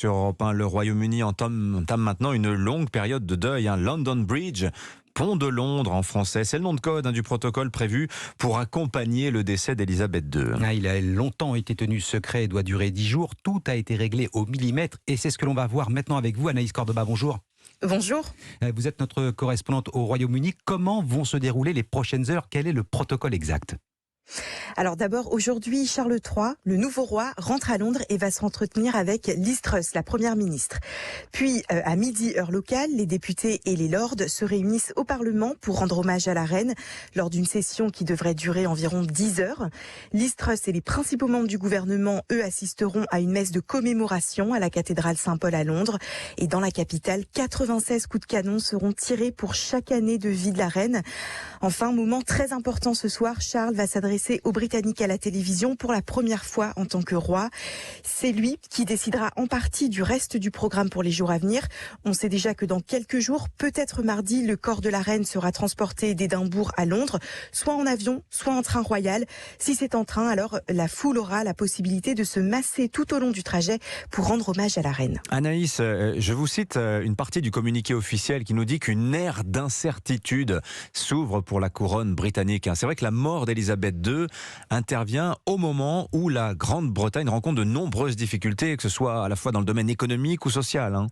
Sur Europe 1, le Royaume-Uni entame maintenant une longue période de deuil. London Bridge, pont de Londres en français, c'est le nom de code du protocole prévu pour accompagner le décès d'Elisabeth II. Il a longtemps été tenu secret et doit durer 10 jours. Tout a été réglé au millimètre et c'est ce que l'on va voir maintenant avec vous. Anaïs Cordoba, bonjour. Bonjour. Vous êtes notre correspondante au Royaume-Uni. Comment vont se dérouler les prochaines heures? Quel est le protocole exact? Alors d'abord, aujourd'hui, Charles III, le nouveau roi, rentre à Londres et va s'entretenir avec Liz Truss, la première ministre. Puis, à midi, heure locale, les députés et les lords se réunissent au Parlement pour rendre hommage à la reine lors d'une session qui devrait durer environ 10 heures. Liz Truss et les principaux membres du gouvernement, eux, assisteront à une messe de commémoration à la cathédrale Saint-Paul à Londres. Et dans la capitale, 96 coups de canon seront tirés pour chaque année de vie de la reine. Enfin, moment très important ce soir, Charles va s'adresser aux Britanniques à la télévision pour la première fois en tant que roi. C'est lui qui décidera en partie du reste du programme pour les jours à venir. On sait déjà que dans quelques jours, peut-être mardi, le corps de la reine sera transporté d'Édimbourg à Londres, soit en avion, soit en train royal. Si c'est en train, alors la foule aura la possibilité de se masser tout au long du trajet pour rendre hommage à la reine. Anaïs, je vous cite une partie du communiqué officiel qui nous dit qu'une ère d'incertitude s'ouvre pour la couronne britannique. C'est vrai que la mort d'Elisabeth II intervient au moment où la Grande-Bretagne rencontre de nombreuses difficultés, que ce soit à la fois dans le domaine économique ou social.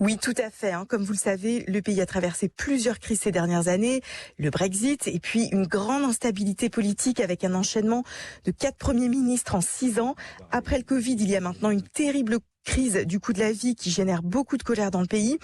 Oui, tout à fait. Comme vous le savez, le pays a traversé plusieurs crises ces dernières années, le Brexit et puis une grande instabilité politique avec un enchaînement de 4 premiers ministres en 6 ans. Après le Covid, il y a maintenant une terrible crise du coût de la vie qui génère beaucoup de colère dans le pays.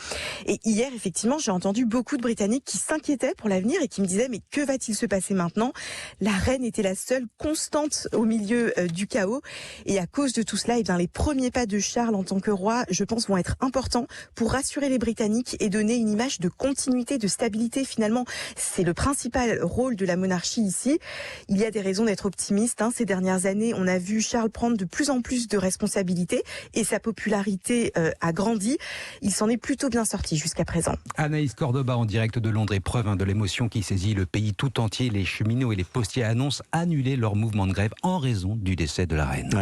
Et hier, effectivement, j'ai entendu beaucoup de Britanniques qui s'inquiétaient pour l'avenir et qui me disaient « Mais que va-t-il se passer maintenant ?» La reine était la seule constante au milieu du chaos. Et à cause de tout cela, les premiers pas de Charles en tant que roi, je pense, vont être importants pour rassurer les Britanniques et donner une image de continuité, de stabilité. Finalement, c'est le principal rôle de la monarchie ici. Il y a des raisons d'être optimiste. Ces dernières années, on a vu Charles prendre de plus en plus de responsabilités et sa popularité a grandi. Il s'en est plutôt bien sorti jusqu'à présent. Anaïs Cordoba en direct de Londres, épreuve de l'émotion qui saisit le pays tout entier. Les cheminots et les postiers annoncent annuler leur mouvement de grève en raison du décès de la reine.